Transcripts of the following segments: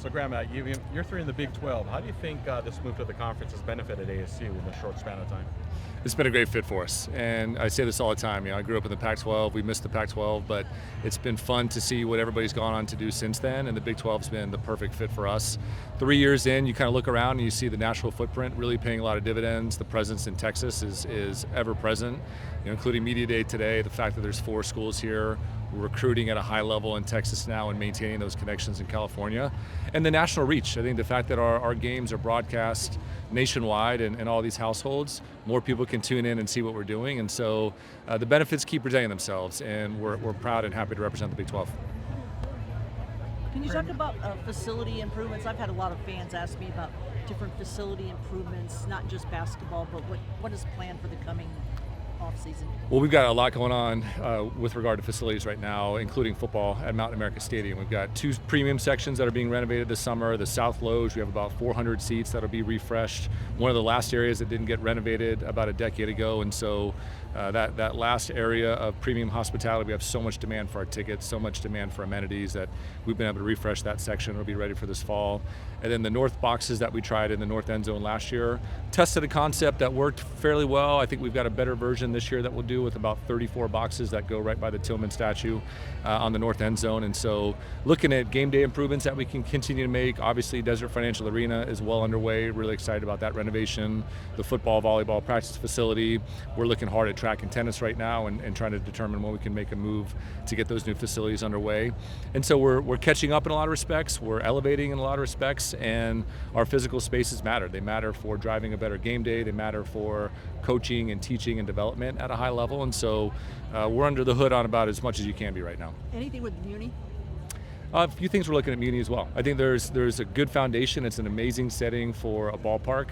So Graham, you're three in the Big 12. How do you think this move to the conference has benefited ASU in a short span of time? It's been a great fit for us, and I say this all the time. I grew up in the Pac-12. We missed the Pac-12, but it's been fun to see what everybody's gone on to do since then, and the Big 12's been the perfect fit for us. 3 years in, you kind of look around and you see the national footprint really paying a lot of dividends. The presence in Texas is ever present, including Media Day today. The fact that there's 4 schools here. We're recruiting at a high level in Texas now and maintaining those connections in California. And the national reach. I think the fact that our games are broadcast nationwide and all these households, more people can tune in and see what we're doing. And so the benefits keep presenting themselves, and we're proud and happy to represent the Big 12. Can you talk about facility improvements? I've had a lot of fans ask me about different facility improvements, not just basketball, but what is planned for the coming off-season? Well, we've got a lot going on with regard to facilities right now, including football at Mountain America Stadium. We've got 2 premium sections that are being renovated this summer. The South Loge, we have about 400 seats that'll be refreshed. One of the last areas that didn't get renovated about a decade ago, and so that last area of premium hospitality, we have so much demand for our tickets, so much demand for amenities that we've been able to refresh that section. It'll be ready for this fall. And then the north boxes that we tried in the north end zone last year, tested a concept that worked fairly well. I think we've got a better version this year that we'll do with about 34 boxes that go right by the Tillman statue on the north end zone. And so looking at game day improvements that we can continue to make. Obviously Desert Financial Arena is well underway. Really excited about that renovation. The football, volleyball practice facility. We're looking hard at track and tennis right now and trying to determine when we can make a move to get those new facilities underway. And so we're catching up in a lot of respects. We're elevating in a lot of respects, and our physical spaces matter. They matter for driving a better game day. They matter for coaching and teaching and development at a high level. And so we're under the hood on about as much as you can be right now. Anything with Muni? A few things we're looking at Muni as well. I think there's a good foundation. It's an amazing setting for a ballpark.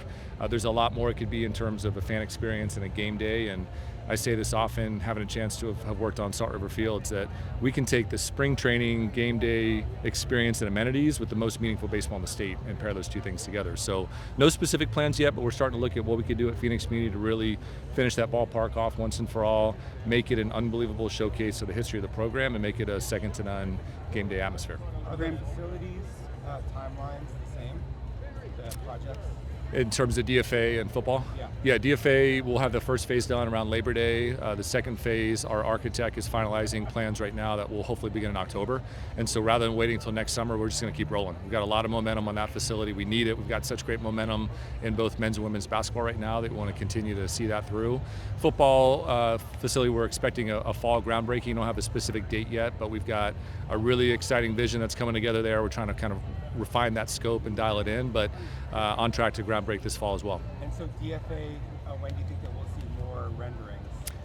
There's a lot more it could be in terms of a fan experience and a game day. And I say this often, having a chance to have worked on Salt River Fields, that we can take the spring training, game day experience and amenities with the most meaningful baseball in the state and pair those 2 things together. So no specific plans yet, but we're starting to look at what we could do at Phoenix Community to really finish that ballpark off once and for all, make it an unbelievable showcase of the history of the program, and make it a second to none game day atmosphere. Are the facilities timelines the same, the projects? In terms of DFA and football? Yeah, DFA, we'll have the first phase done around Labor Day. The second phase, our architect is finalizing plans right now that will hopefully begin in October. And so rather than waiting until next summer, we're just going to keep rolling. We've got a lot of momentum on that facility. We need it. We've got such great momentum in both men's and women's basketball right now that we want to continue to see that through. Football facility, we're expecting a fall groundbreaking. Don't have a specific date yet, but we've got a really exciting vision that's coming together there. We're trying to kind of refine that scope and dial it in, but on track to groundbreak this fall as well. And so DFA, when do you think that we'll see more renderings?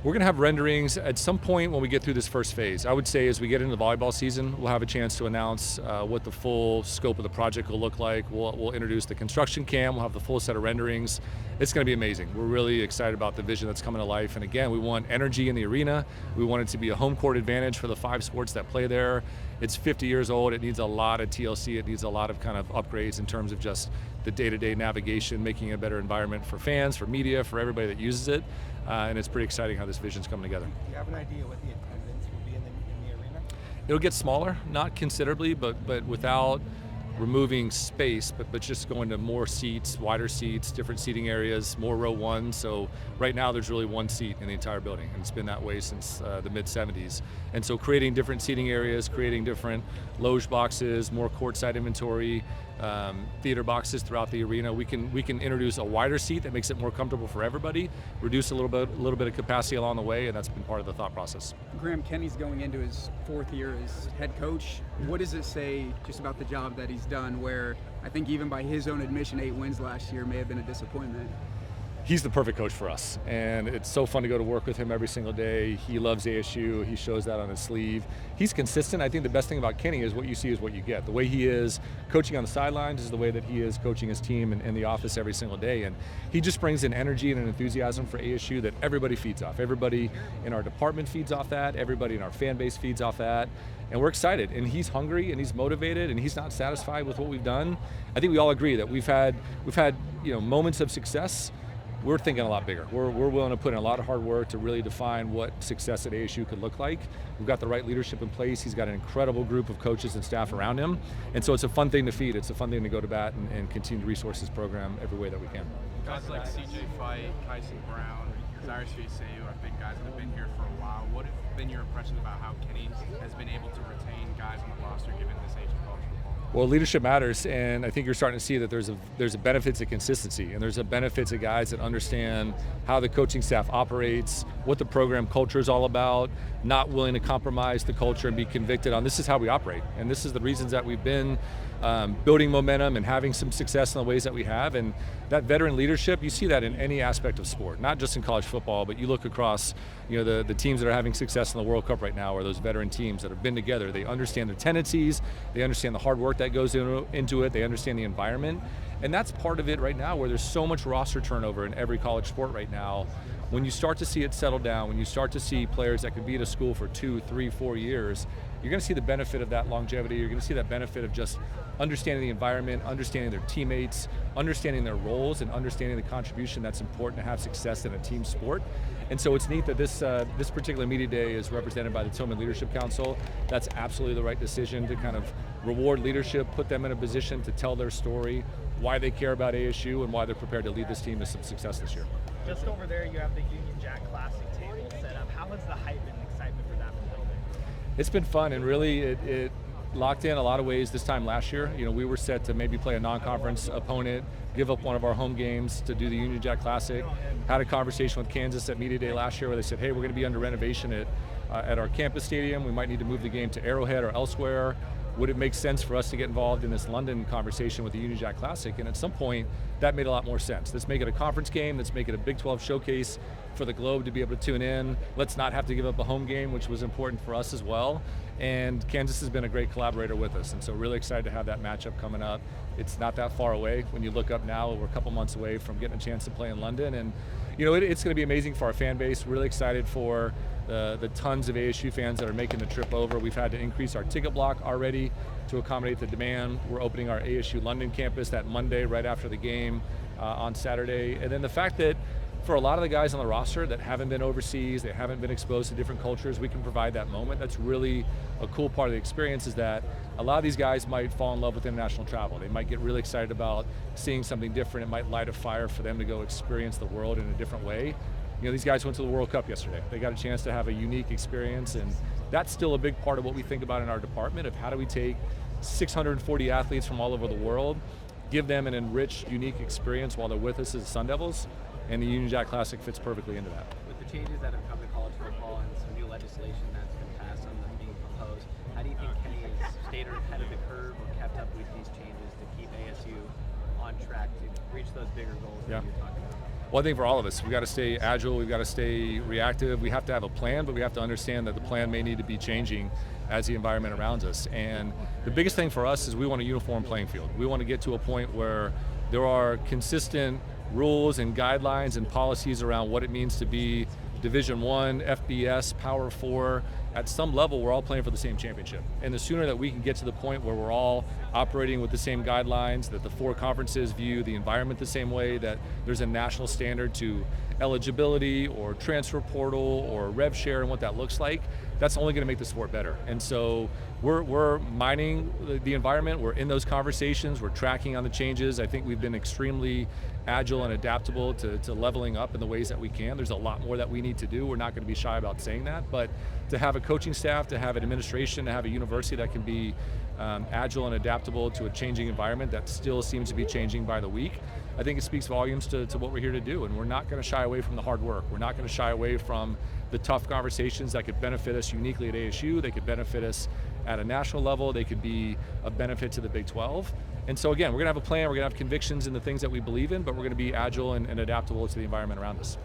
We're going to have renderings at some point when we get through this first phase. I would say as we get into the volleyball season, we'll have a chance to announce what the full scope of the project will look like. We'll introduce the construction cam. We'll have the full set of renderings. It's going to be amazing. We're really excited about the vision that's coming to life. And again, we want energy in the arena. We want it to be a home court advantage for the 5 sports that play there. It's 50 years old. It needs a lot of TLC. It needs a lot of kind of upgrades in terms of just the day-to-day navigation, making it a better environment for fans, for media, for everybody that uses it. And it's pretty exciting how this vision's coming together. Do you have an idea what the attendance will be in the arena? It'll get smaller, not considerably, but without removing space, but just going to more seats, wider seats, different seating areas, more row 1. So right now there's really 1 seat in the entire building, and it's been that way since the mid-70s. And so creating different seating areas, creating different loge boxes, more courtside inventory, theater boxes throughout the arena. We can introduce a wider seat that makes it more comfortable for everybody, reduce a little bit of capacity along the way, and that's been part of the thought process. Graham, Kenny's going into his 4th year as head coach. What does it say just about the job that he's done, where I think even by his own admission 8 wins last year may have been a disappointment? He's the perfect coach for us, and it's so fun to go to work with him every single day. He loves ASU. He shows that on his sleeve. He's consistent. I think the best thing about Kenny is what you see is what you get. The way he is coaching on the sidelines is the way that he is coaching his team in the office every single day, and he just brings an energy and an enthusiasm for ASU that everybody feeds off. Everybody in our department feeds off that. Everybody in our fan base feeds off that. And we're excited, and he's hungry, and he's motivated, and he's not satisfied with what we've done. I think we all agree that we've had moments of success, we're thinking a lot bigger. We're willing to put in a lot of hard work to really define what success at ASU could look like. We've got the right leadership in place. He's got an incredible group of coaches and staff around him. And so it's a fun thing to feed. It's a fun thing to go to bat and continue to resource this program every way that we can. Guys like CJ Fight, Tyson Brown, Cyrus Faceau have been guys that have been here for a while. What have been your impressions about how Kenny has been able to retain guys on the roster given this age of college football? Well, leadership matters, and I think you're starting to see that there's a benefit to consistency, and there's a benefit to guys that understand how the coaching staff operates, what the program culture is all about, not willing to compromise the culture and be convicted on this is how we operate, and this is the reasons that we've been building momentum and having some success in the ways that we have. And that veteran leadership, you see that in any aspect of sport, not just in college football, but you look across, the teams that are having success in the World Cup right now are those veteran teams that have been together. They understand their tendencies, they understand the hard work that goes into it, they understand the environment. And that's part of it right now, where there's so much roster turnover in every college sport right now. When you start to see it settle down, when you start to see players that could be at a school for 2, 3, 4 years, you're going to see the benefit of that longevity. You're going to see that benefit of just understanding the environment, understanding their teammates, understanding their roles, and understanding the contribution that's important to have success in a team sport. And so it's neat that this particular media day is represented by the Tillman Leadership Council. That's absolutely the right decision to kind of reward leadership, put them in a position to tell their story, why they care about ASU, and why they're prepared to lead this team to some success this year. Just over there, you have the Union Jack Classic table set up. How has the hype and excitement for that been building? It's been fun, and really it locked in a lot of ways this time last year. We were set to maybe play a non-conference opponent, give up one of our home games to do the Union Jack Classic. Had a conversation with Kansas at Media Day last year where they said, hey, we're going to be under renovation at our campus stadium. We might need to move the game to Arrowhead or elsewhere. Would it make sense for us to get involved in this London conversation with the Union Jack Classic? And at some point, that made a lot more sense. Let's make it a conference game. Let's make it a Big 12 showcase for the Globe to be able to tune in. Let's not have to give up a home game, which was important for us as well. And Kansas has been a great collaborator with us, and so really excited to have that matchup coming up. It's not that far away. When you look up now, we're a couple months away from getting a chance to play in London, and it's going to be amazing for our fan base. Really excited for the tons of ASU fans that are making the trip over. We've had to increase our ticket block already to accommodate the demand. We're opening our ASU London campus that Monday right after the game on Saturday, and then the fact that for a lot of the guys on the roster that haven't been overseas, they haven't been exposed to different cultures, we can provide that moment. That's really a cool part of the experience, is that a lot of these guys might fall in love with international travel. They might get really excited about seeing something different. It might light a fire for them to go experience the world in a different way. These guys went to the World Cup yesterday. They got a chance to have a unique experience, and that's still a big part of what we think about in our department, of how do we take 640 athletes from all over the world, give them an enriched, unique experience while they're with us as the Sun Devils. And the Union Jack Classic fits perfectly into that. With the changes that have come to college football and some new legislation that's been passed, some of them being proposed, how do you think Kenny has stayed ahead of the curve or kept up with these changes to keep ASU on track to reach those bigger goals that you're talking about? Well, I think for all of us, we've got to stay agile, we've got to stay reactive, we have to have a plan, but we have to understand that the plan may need to be changing as the environment around us. And the biggest thing for us is we want a uniform playing field. We want to get to a point where there are consistent rules and guidelines and policies around what it means to be Division I, FBS, Power 4. At some level, we're all playing for the same championship. And the sooner that we can get to the point where we're all operating with the same guidelines, that the 4 conferences view the environment the same way, that there's a national standard to eligibility or transfer portal or rev share and what that looks like, that's only going to make the sport better. And so we're mining the environment. We're in those conversations. We're tracking on the changes. I think we've been extremely agile and adaptable to leveling up in the ways that we can. There's a lot more that we need to do. We're not going to be shy about saying that, but to have a coaching staff, to have an administration, to have a university that can be agile and adaptable to a changing environment that still seems to be changing by the week, I think it speaks volumes to what we're here to do. And we're not going to shy away from the hard work. We're not going to shy away from the tough conversations that could benefit us uniquely at ASU. They could benefit us at a national level. They could be a benefit to the Big 12. And so again, we're going to have a plan. We're going to have convictions in the things that we believe in, but we're going to be agile and adaptable to the environment around us.